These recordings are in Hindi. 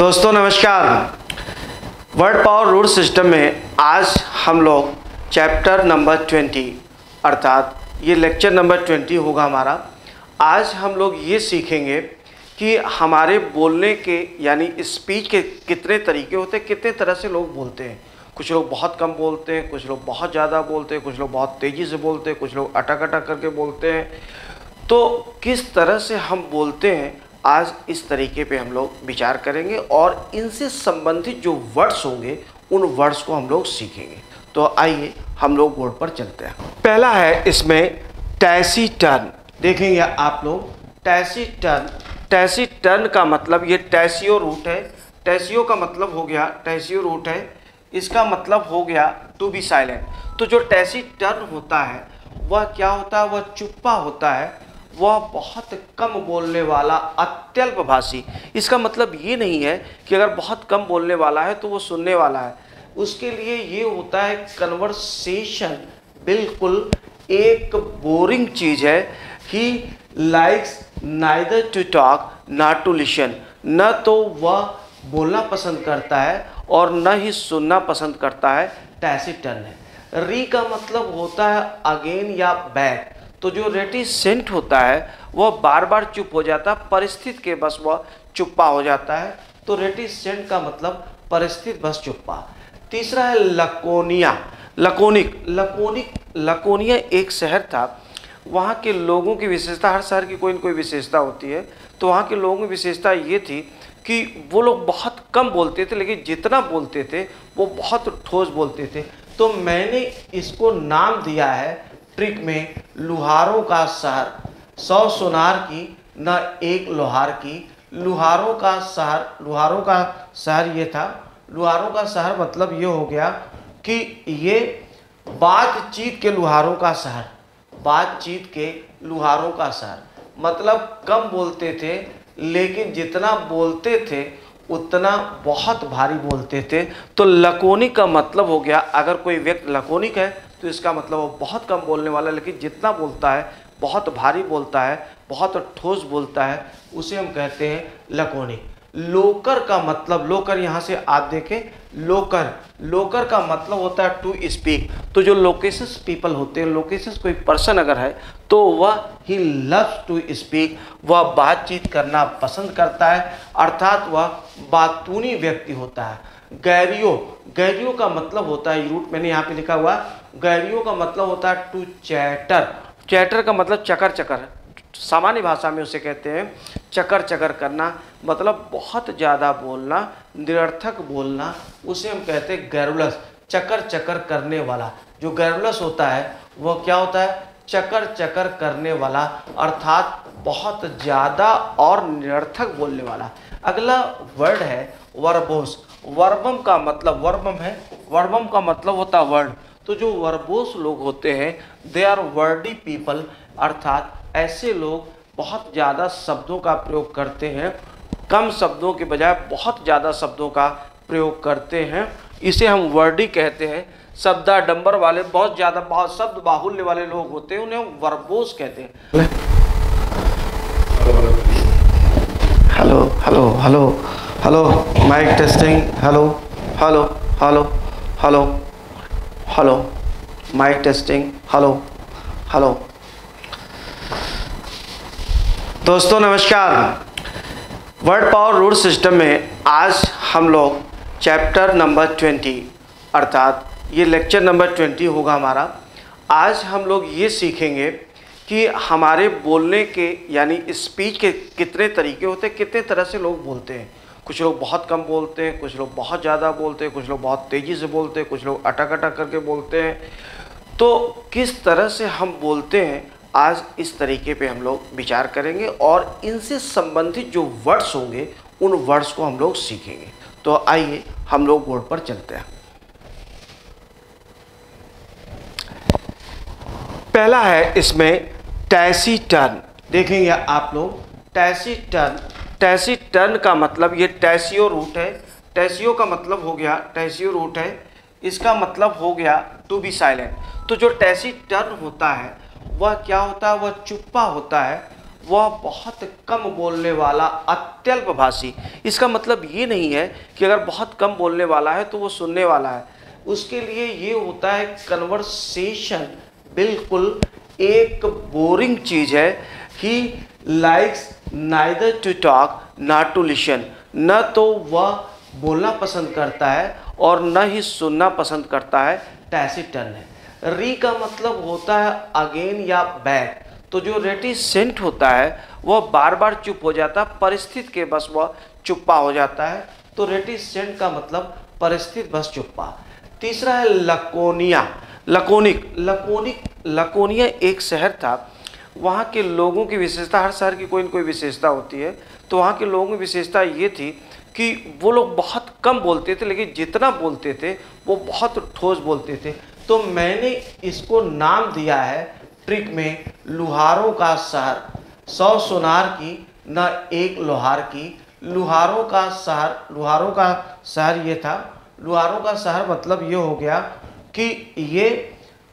दोस्तों नमस्कार। वर्ड पावर रूट सिस्टम में आज हम लोग चैप्टर नंबर 20 अर्थात ये लेक्चर नंबर 20 होगा हमारा। आज हम लोग ये सीखेंगे कि हमारे बोलने के यानी स्पीच के कितने तरीके होते हैं, कितने तरह से लोग बोलते हैं। कुछ लोग बहुत कम बोलते हैं, कुछ लोग बहुत ज़्यादा बोलते हैं, कुछ लोग बहुत तेज़ी से बोलते हैं, कुछ लोग अटक अटक करके बोलते हैं। तो किस तरह से हम बोलते हैं आज इस तरीके पे हम लोग विचार करेंगे और इनसे संबंधित जो वर्ड्स होंगे उन वर्ड्स को हम लोग सीखेंगे। तो आइए हम लोग बोर्ड पर चलते हैं। पहला है इसमें टैसीटर्न। देखेंगे आप लोग टैसीटर्न। टैसीटर्न का मतलब ये टैसियो रूट है। टैसियो का मतलब हो गया, टैसियो रूट है, इसका मतलब हो गया टू बी साइलेंट। तो जो टैसीटर्न होता है वह क्या होता है, वह चुप्पा होता है, वह बहुत कम बोलने वाला अत्यल्पभाषी। इसका मतलब ये नहीं है कि अगर बहुत कम बोलने वाला है तो वो सुनने वाला है। उसके लिए ये होता है कन्वर्सेशन बिल्कुल एक बोरिंग चीज़ है। He likes neither to talk not to listen. न तो वह बोलना पसंद करता है और न ही सुनना पसंद करता है। टैसीटर्न है। री का मतलब होता है अगेन या बैक। तो जो रेटिसेंट होता है वह बार बार चुप हो जाता है, परिस्थिति के बस वह चुप्पा हो जाता है। तो रेटिसेंट का मतलब परिस्थिति बस चुप्पा। तीसरा है लकोनिया, लकोनिक। लकोनिया एक शहर था। वहाँ के लोगों की विशेषता, हर शहर की कोई न कोई विशेषता होती है। तो वहाँ के लोगों की विशेषता ये थी कि वो लोग बहुत कम बोलते थे, लेकिन जितना बोलते थे वो बहुत ठोस बोलते थे। तो मैंने इसको नाम दिया है ट्रिक में लुहारों का शहर। 100 सोनार की न एक लोहार की। लुहारों का शहर ये था। लुहारों का शहर मतलब ये हो गया कि ये बातचीत के लुहारों का शहर। बातचीत के लुहारों का शहर मतलब कम बोलते थे, लेकिन जितना बोलते थे उतना बहुत भारी बोलते थे। तो लकोनिक का मतलब हो गया, अगर कोई व्यक्ति लकोनिक है तो इसका मतलब वो बहुत कम बोलने वाला, लेकिन जितना बोलता है बहुत भारी बोलता है, बहुत ठोस बोलता है, उसे हम कहते हैं लकोनिक। लोकर का मतलब, लोकर यहाँ से आप देखें, लोकर का मतलब होता है टू स्पीक। तो जो लोकेशंस पीपल होते हैं, लोकेशंस कोई पर्सन अगर है तो वह ही लव्स टू स्पीक, वह बातचीत करना पसंद करता है, अर्थात वह बातूनी व्यक्ति होता है। गैरियो का मतलब होता है, रूट मैंने यहाँ पे लिखा हुआ, गैरियो का मतलब होता है टू चैटर। चैटर का मतलब चकर चकर, सामान्य भाषा में उसे कहते हैं चकर चकर करना, मतलब बहुत ज़्यादा बोलना, निरर्थक बोलना, उसे हम कहते हैं गैरुलस, चकर चकर करने वाला। जो गैरुलस होता है वह क्या होता है, चकर चकर करने वाला, अर्थात बहुत ज़्यादा और निरर्थक बोलने वाला। अगला वर्ड है वर्बोस। वर्बम का मतलब, वर्बम का मतलब होता है वर्ड। तो जो वर्बोस लोग होते हैं दे आर वर्डी पीपल, अर्थात ऐसे लोग बहुत ज़्यादा शब्दों का प्रयोग करते हैं, कम शब्दों के बजाय बहुत ज़्यादा शब्दों का प्रयोग करते हैं। इसे हम वर्डी कहते हैं। शब्दाडंबर वाले, बहुत ज़्यादा बहुत शब्द बाहुल्य वाले लोग होते हैं, उन्हें हम वर्बोस कहते हैं। Hello hello hello hello, mic testing, hello hello hello hello hello, mic testing, hello hello. दोस्तों नमस्कार। वर्ड पावर रूट सिस्टम में आज हम लोग चैप्टर नंबर 20 अर्थात ये लेक्चर नंबर 20 होगा हमारा। आज हम लोग ये सीखेंगे कि हमारे बोलने के यानी स्पीच के कितने तरीके होते हैं, कितने तरह से लोग बोलते हैं। कुछ लोग बहुत कम बोलते हैं, कुछ लोग बहुत ज़्यादा बोलते हैं, कुछ लोग बहुत तेज़ी से बोलते हैं, कुछ लोग अटक अटक करके बोलते हैं। तो किस तरह से हम बोलते हैं आज इस तरीके पे हम लोग विचार करेंगे और इनसे संबंधित जो वर्ड्स होंगे उन वर्ड्स को हम लोग सीखेंगे। तो आइए हम लोग बोर्ड पर चलते हैं। पहला है इसमें टैसीटर्न। देखेंगे आप लोग टैसीटर्न। टैसीटर्न का मतलब ये टैसियो रूट है। टैसियो का मतलब हो गया, टैसियो रूट है, इसका मतलब हो गया टू बी साइलेंट। तो जो टैसीटर्न होता है वह क्या होता है, वह चुप्पा होता है, वह बहुत कम बोलने वाला अत्यल्पभाषी। इसका मतलब ये नहीं है कि अगर बहुत कम बोलने वाला है तो वो सुनने वाला है, उसके लिए ये होता है कन्वर्सेशन बिल्कुल एक बोरिंग चीज़ है। He likes neither to talk not to listen, न तो वह बोलना पसंद करता है और न ही सुनना पसंद करता है, टैसिटर्न है। री का मतलब होता है अगेन या बैक, तो जो रेटिसेंट होता है वह बार बार चुप हो जाता है, परिस्थिति के बस वह चुप्पा हो जाता है, तो रेटिसेंट का मतलब परिस्थिति बस चुप्पा। तीसरा है लकोनिया, लकोनिया एक शहर था। वहाँ के लोगों की विशेषता, हर शहर की कोई न कोई विशेषता होती है, तो वहाँ के लोगों की विशेषता ये थी कि वो लोग बहुत कम बोलते थे, लेकिन जितना बोलते थे वो बहुत ठोस बोलते थे। तो मैंने इसको नाम दिया है ट्रिक में लुहारों का शहर। 100 सोनार की न एक लोहार की, लुहारों का शहर ये था। लुहारों का शहर मतलब ये हो गया कि ये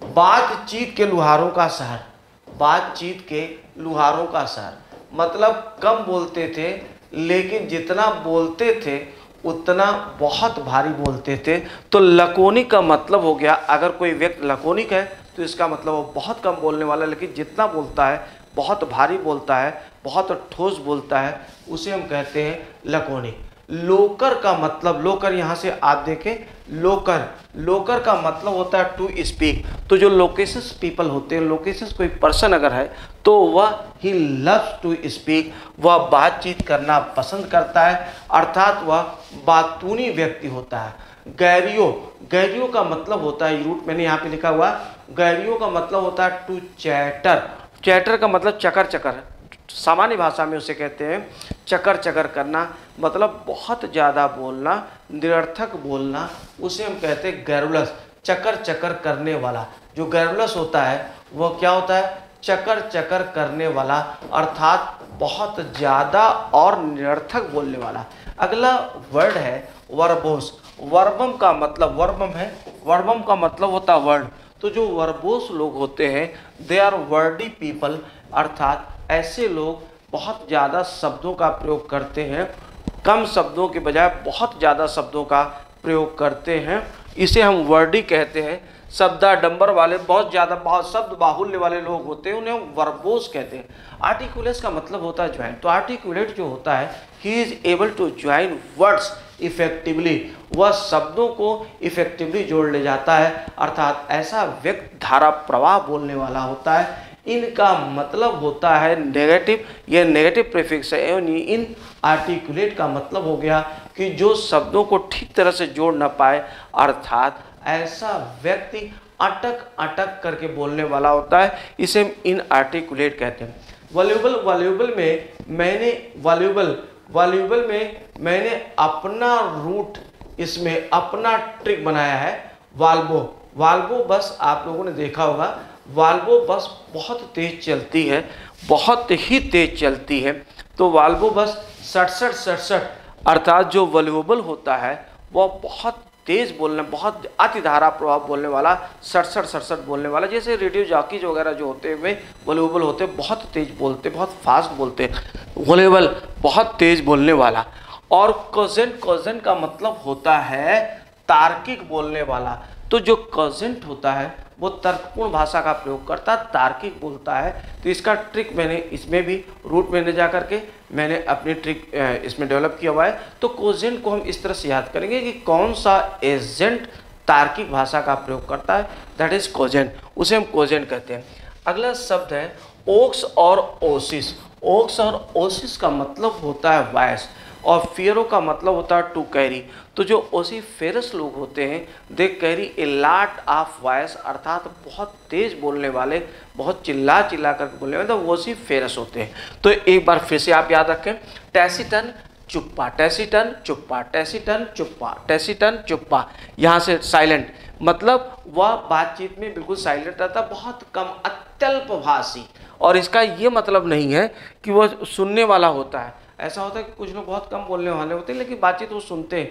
बातचीत के लुहारों का शहर, बातचीत के लुहारों का शहर मतलब कम बोलते थे, लेकिन जितना बोलते थे उतना बहुत भारी बोलते थे। तो लकोनिक का मतलब हो गया, अगर कोई व्यक्ति लकोनिक है तो इसका मतलब वो बहुत कम बोलने वाला, लेकिन जितना बोलता है बहुत भारी बोलता है, बहुत ठोस बोलता है, उसे हम कहते हैं लकोनिक। लोकर का मतलब, लोकर यहाँ से आप देखें, लोकर का मतलब होता है टू स्पीक। तो जो लोकेशंस पीपल होते हैं, लोकेशंस कोई पर्सन अगर है तो वह ही लव्स टू स्पीक, वह बातचीत करना पसंद करता है, अर्थात वह बातूनी व्यक्ति होता है। गैरियो का मतलब होता है, रूट मैंने यहाँ पे लिखा हुआ, गैरियो का मतलब होता है टू चैटर का मतलब चकर, सामान्य भाषा में उसे कहते हैं चकर करना, मतलब बहुत ज़्यादा बोलना, निरर्थक बोलना, उसे हम कहते हैं गैरुलस, चकर करने वाला। जो गैरुलस होता है वह क्या होता है, चकर करने वाला, अर्थात बहुत ज़्यादा और निरर्थक बोलने वाला। अगला वर्ड है वर्बोस। वर्बम का मतलब होता है वर्ड। तो जो वर्बोस लोग होते हैं दे आर वर्डी पीपल, अर्थात ऐसे लोग बहुत ज़्यादा शब्दों का प्रयोग करते हैं, कम शब्दों के बजाय बहुत ज़्यादा शब्दों का प्रयोग करते हैं, इसे हम वर्डी कहते हैं। शब्दाडंबर वाले, बहुत शब्द बाहुल्य वाले लोग होते हैं, उन्हें वर्बोस कहते हैं। आर्टिकुलेट्स का मतलब होता है ज्वाइन। तो आर्टिकुलेट जो होता है, he is able to join words effectively, वह शब्दों को इफेक्टिवली जोड़ ले जाता है, अर्थात ऐसा व्यक्ति धारा प्रवाह बोलने वाला होता है। इनका मतलब होता है नेगेटिव, यह नेगेटिव प्रीफिक्स है। एवं इन आर्टिकुलेट का मतलब हो गया कि जो शब्दों को ठीक तरह से जोड़ ना पाए, अर्थात ऐसा व्यक्ति अटक करके बोलने वाला होता है, इसे हम इन आर्टिकुलेट कहते हैं। वॉल्यूबल में मैंने अपना रूट, इसमें अपना ट्रिक बनाया है। वाल्वो बस आप लोगों ने देखा होगा, वाल्वो बस बहुत तेज चलती है, बहुत ही तेज चलती है। तो वाल्वो बस 67 अर्थात जो वॉल्यूबल होता है वह बहुत तेज बोलने, बहुत अतिधारा प्रभाव बोलने वाला, 67 बोलने वाला। जैसे रेडियो जॉकीज वगैरह जो होते हैं वे वॉल्यूबल होते हैं, बहुत तेज बोलते, बहुत फास्ट बोलते, वॉल्यूबल बहुत तेज बोलने वाला। और कॉजेंट का मतलब होता है तार्किक बोलने वाला। तो जो कॉजेंट होता है वो तर्कपूर्ण भाषा का प्रयोग करता है, तार्किक बोलता है। तो इसका ट्रिक मैंने इसमें भी रूट में जा करके मैंने अपनी ट्रिक इसमें डेवलप किया हुआ है। तो कोजेंट को हम इस तरह से याद करेंगे कि कौन सा एजेंट तार्किक भाषा का प्रयोग करता है, दैट इज कोजेंट, उसे हम कोजेंट कहते हैं। अगला शब्द है ओक्स और ओसिस। ओक्स और ओसिस का मतलब होता है वॉइस, और फेरो का मतलब होता है टू कैरी। तो जो ओसिफेरस लोग होते हैं they carry A lot of voice, अर्थात बहुत तेज बोलने वाले, बहुत चिल्ला कर बोलने वाले, तो ओसिफेरस होते हैं। तो एक बार फिर से आप याद रखें, टैसिटन चुप्पा, टैसिटन चुप्पा, टैसिटन चुप्पा, टैसिटन चुप्पा। यहाँ से साइलेंट मतलब वह बातचीत में बिल्कुल साइलेंट रहता, बहुत कम, अत्यल्पभाषी। और इसका ये मतलब नहीं है कि वह सुनने वाला होता है। ऐसा होता है कि कुछ लोग बहुत कम बोलने वाले होते हैं लेकिन बातचीत वो सुनते हैं,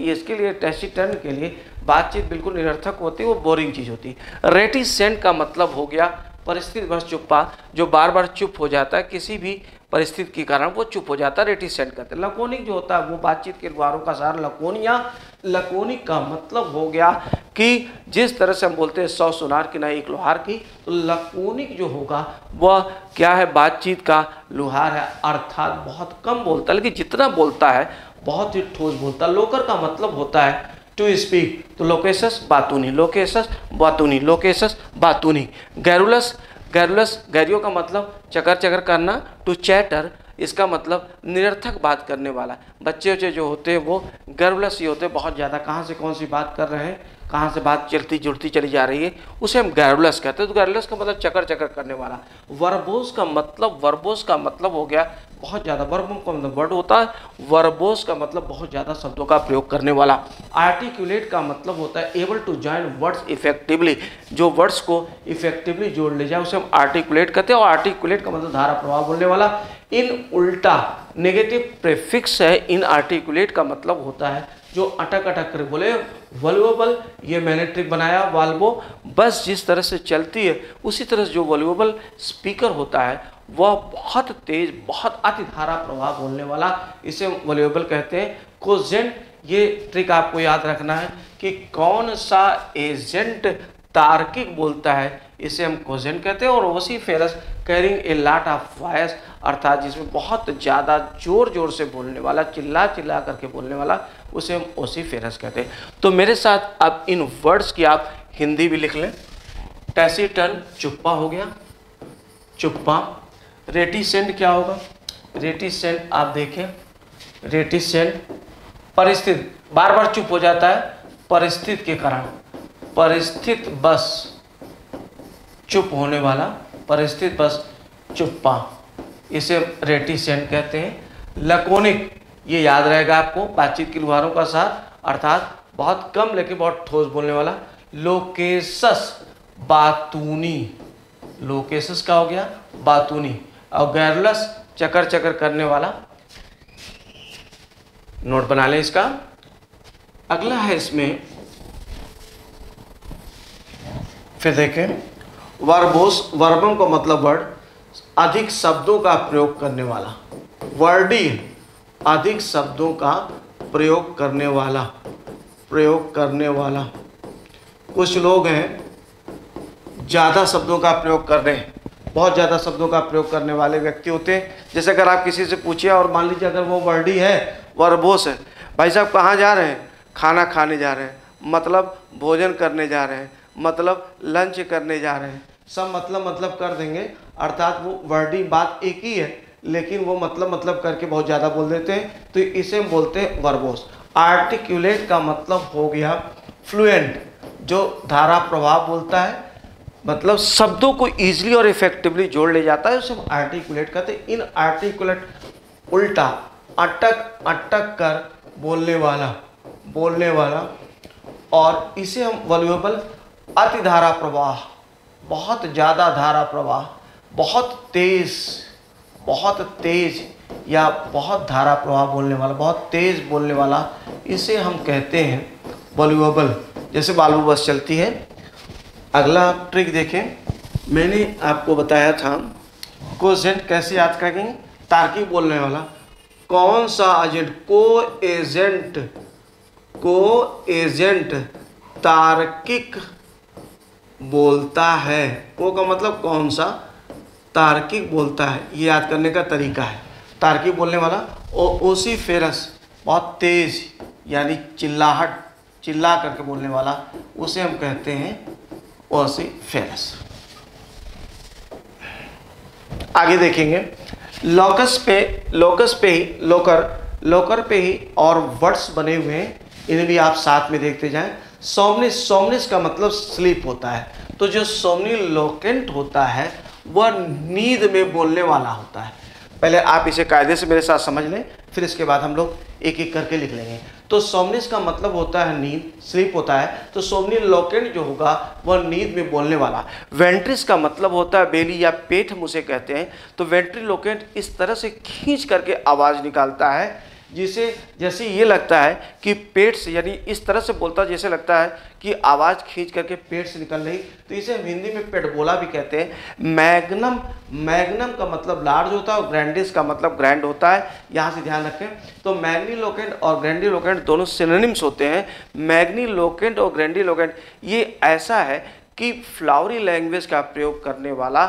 इसके लिए टैसिटर्न के लिए बातचीत बिल्कुल निरर्थक होती है, वो बोरिंग चीज़ होती है। रेटिसेंट का मतलब हो गया परिस्थिति बस चुप्पा, जो बार बार चुप हो जाता है किसी भी परिस्थिति के कारण, वो चुप हो जाता है, रेटिसेंट कहते हैं। लकोनिक जो होता है वो बातचीत के द्वारों का सार लकोनिया। लकोनिक का मतलब हो गया कि जिस तरह से हम बोलते हैं 100 सुनार की ना एक लोहार की, तो लकोनिक जो होगा वह क्या है, बातचीत का लोहार है, अर्थात बहुत कम बोलता है, लेकिन जितना बोलता है बहुत ही ठोस बोलता है। लोकर का मतलब होता है टू स्पीक, तो लोकेशस बातूनी, लोकेशस बातूनी, लोकेशस बातूनी। गैरुलस, गैरुलस गैरियो का मतलब चकर चकर करना, टू चैटर इसका मतलब निरर्थक बात करने वाला। बच्चे बच्चे जो होते हैं वो गैरुलस ही होते हैं, बहुत ज़्यादा कहाँ से कौन सी बात कर रहे हैं, कहाँ से बात चलती जुड़ती चली जा रही है, उसे हम गैरुलस कहते हैं। तो गैरुलस का मतलब चकर चकर करने वाला। वर्बोस का मतलब, वर्बोस का मतलब हो गया बहुत ज़्यादा, वर्ब का मतलब वर्ड होता है, वर्बोस का मतलब बहुत ज़्यादा शब्दों का प्रयोग करने वाला। आर्टिकुलेट का मतलब होता है able to join words effectively, जो वर्ड्स को इफेक्टिवली जोड़ ले जाए उसे हम आर्टिकुलेट कहते हैं। और आर्टिकुलेट का मतलब धारा प्रभाव बोलने वाला। इन उल्टा नेगेटिव प्रीफिक्स है, इन आर्टिकुलेट का मतलब होता है जो अटक अटक कर बोले। वॉल्युएबल, ये मैंने ट्रिक बनाया, वाल्वो बस जिस तरह से चलती है उसी तरह से जो वॉल्युएबल स्पीकर होता है वह बहुत तेज, बहुत अति धारा प्रभाव बोलने वाला, इसे वॉल्युएबल कहते हैं। कोजेंट, ये ट्रिक आपको याद रखना है कि कौन सा एजेंट तार्किक बोलता है इसे हम कोजेंट कहते हैं। और vociferous carrying a lot of voice, अर्थात जिसमें बहुत ज़्यादा जोर जोर से बोलने वाला, चिल्ला चिल्ला करके बोलने वाला, उसे हम ओसिफेरस कहते हैं। तो मेरे साथ अब इन वर्ड्स की आप हिंदी भी लिख लें। टैसीटर्न चुप्पा हो गया, चुप्पा। रेटिसेंट क्या होगा, रेटिसेंट आप देखें, रेटिसेंट परिस्थिति, बार बार चुप हो जाता है परिस्थिति के कारण, परिस्थिति बस चुप होने वाला, परिस्थिति बस चुप्पा, इसे रेटिसेंट कहते हैं। लकोनिक, ये याद रहेगा आपको, बातचीत की लुहारों का साथ, अर्थात बहुत कम लेकिन बहुत ठोस बोलने वाला। लोकेशस बातूनी, लोकेशस का हो गया बातूनी। और गैरुलस चकर चकर करने वाला, नोट बना लें इसका। अगला है इसमें, फिर देखें वर्बोस, वर्बम का मतलब वर्ड, अधिक शब्दों का प्रयोग करने वाला, वर्डी अधिक शब्दों का प्रयोग करने वाला, प्रयोग करने वाला। कुछ लोग हैं ज़्यादा शब्दों का प्रयोग कर रहे हैं, बहुत ज़्यादा शब्दों का प्रयोग करने वाले व्यक्ति होते हैं। जैसे अगर आप किसी से पूछिए और मान लीजिए अगर वो वर्डी है, वर्बोस है, भाई साहब कहाँ जा रहे हैं, खाना खाने जा रहे हैं, मतलब भोजन करने जा रहे हैं, मतलब लंच करने जा रहे हैं, सब मतलब कर देंगे, अर्थात वो वर्डी बात एक ही है लेकिन वो मतलब करके बहुत ज़्यादा बोल देते हैं, तो इसे हम बोलते हैं वर्बोस। आर्टिकुलेट का मतलब हो गया फ्लुएंट, जो धारा प्रभाव बोलता है, मतलब शब्दों को ईजिली और इफेक्टिवली जोड़ ले जाता है, उसे हम आर्टिकुलेट कहते हैं। इन आर्टिकुलेट उल्टा, अटक अटक कर बोलने वाला, बोलने वाला। और इसे हम वॉल्युएबल, अति धारा प्रवाह, बहुत ज़्यादा धारा प्रवाह, बहुत तेज या बहुत धारा प्रवाह बोलने वाला, बहुत तेज बोलने वाला, इसे हम कहते हैं वॉल्युएबल। जैसे वाल्वो बस चलती है। अगला ट्रिक देखें, मैंने आपको बताया था कोजेंट कैसे याद करेंगे, तार्किक बोलने वाला। कौन सा एजेंट, को एजेंट, को एजेंट तार्किक बोलता है, को का मतलब कौन सा, तार्किक बोलता है, ये याद करने का तरीका है। तार्किक बोलने वाला। ओसिफेरस बहुत तेज यानी चिल्लाहट, चिल्ला करके बोलने वाला, उसे हम कहते हैं ओसिफेरस। आगे देखेंगे लोकस पे ही, लोकर पे ही और वर्ड्स बने हुए हैं, इन्हें भी आप साथ में देखते जाएं। सोमनिस का मतलब स्लीप होता है, तो जो सोमनिलोकेंट होता है वह नींद में बोलने वाला होता है। पहले आप इसे कायदे से मेरे साथ समझ लें, फिर इसके बाद हम लोग एक एक करके लिख लेंगे। तो सोमनिस का मतलब होता है नींद, स्लीप होता है, तो सोमनिलोकेंट जो होगा वह नींद में बोलने वाला। वेंट्रिस का मतलब होता है बेली या पेट, हम उसे कहते हैं। तो वेंट्रिलोकेंट इस तरह से खींच करके आवाज़ निकालता है जिसे जैसे ये लगता है कि पेट से, यानी इस तरह से बोलता है जैसे लगता है कि आवाज़ खींच करके पेट से निकल रही, तो इसे हम हिंदी में पेट बोला भी कहते हैं। मैग्नम, मैग्नम का मतलब लार्ज होता है और ग्रैंडिस का मतलब ग्रैंड होता है। यहाँ से ध्यान रखें, तो मैग्नीलोकेंट और ग्रैंडिलोकेंट दोनों सिनोनिम्स होते हैं। मैग्नीलोकेंट और ग्रैंडिलोकेंट ये ऐसा है कि फ्लावरी लैंग्वेज का प्रयोग करने वाला,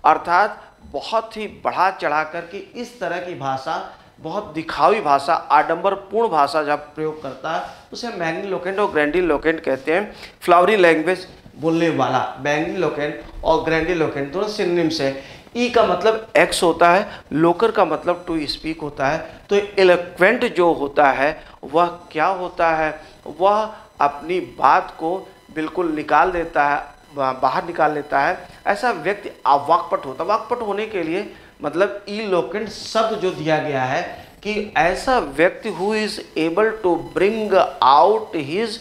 अर्थात बहुत ही बढ़ा चढ़ा करके इस तरह की भाषा, बहुत दिखावी भाषा, आडंबरपूर्ण भाषा जब प्रयोग करता है उसे मैग्नीलोकेंट और ग्रैंडिलोकेंट कहते हैं। फ्लावरी लैंग्वेज बोलने वाला मैग्नीलोकेंट और ग्रैंडिलोकेंट दोनों सिनोनिम्स है। ई का मतलब एक्स होता है, लोकर का मतलब टू स्पीक होता है। तो एलोक्वेंट जो होता है वह क्या होता है, वह अपनी बात को बिल्कुल निकाल देता है, बाहर निकाल लेता है। ऐसा व्यक्ति वाक्पट होता है। वाक्पट होने के लिए मतलब इलोक्वेंट शब्द जो दिया गया है कि ऐसा व्यक्ति who is able to bring out his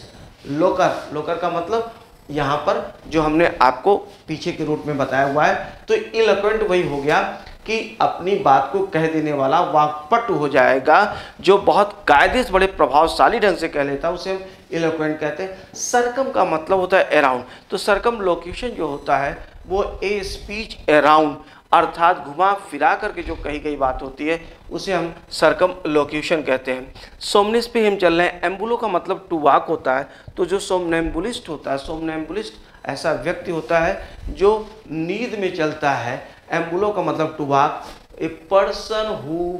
लोकर। लोकर का मतलब यहाँ पर जो हमने आपको पीछे के रूट में बताया हुआ है। तो इलोक्वेंट वही हो गया कि अपनी बात को कह देने वाला, वाक्पट हो जाएगा, जो बहुत कायदे से बड़े प्रभावशाली ढंग से कह लेता है, उसे हम इलोक्वेंट कहते हैं। सरकम का मतलब होता है अराउंड। तो सरकम लोकेशन जो होता है वो ए स्पीच अराउंड, अर्थात घुमा फिरा करके जो कही गई बात होती है उसे हम सरकम लोक्यूशन कहते हैं। सोमनिस पे हम चल रहे हैं। एम्बुलो का मतलब टू वॉक होता है। तो जो सोमनेम्बुलिस्ट होता है, सोमनेम्बुलिस्ट ऐसा व्यक्ति होता है जो नींद में चलता है। एम्बुलो का मतलब to walk. A person who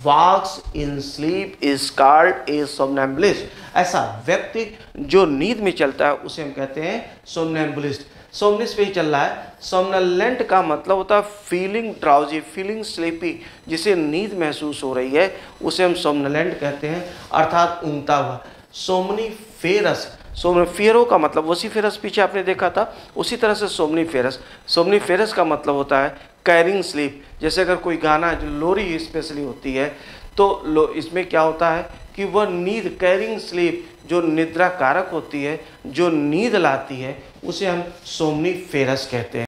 walks in sleep is called a somnambulist. ऐसा व्यक्ति जो नींद में चलता है उसे हम कहते हैं सोमनेम्बुलिस्ट। सोमनिस पे ही चल रहा है। सोमनलेंट का मतलब होता है फीलिंग ड्राउजी, फीलिंग स्लीपी, जिसे नींद महसूस हो रही है उसे हम सोमनलेंट कहते हैं, अर्थात ऊँघता हुआ। सोमनीफेरस, सोमनीफेरो का मतलब वोसिफेरस पीछे आपने देखा था, उसी तरह से सोमनीफेरस। सोमनीफेरस का मतलब होता है कैरिंग स्लीप। जैसे अगर कोई गाना जो लोरी स्पेशली होती है तो इसमें क्या होता है कि वह नींद, कैरिंग स्लीप, जो निद्रा कारक होती है, जो नींद लाती है, उसे हम सोमनीफेरस कहते हैं।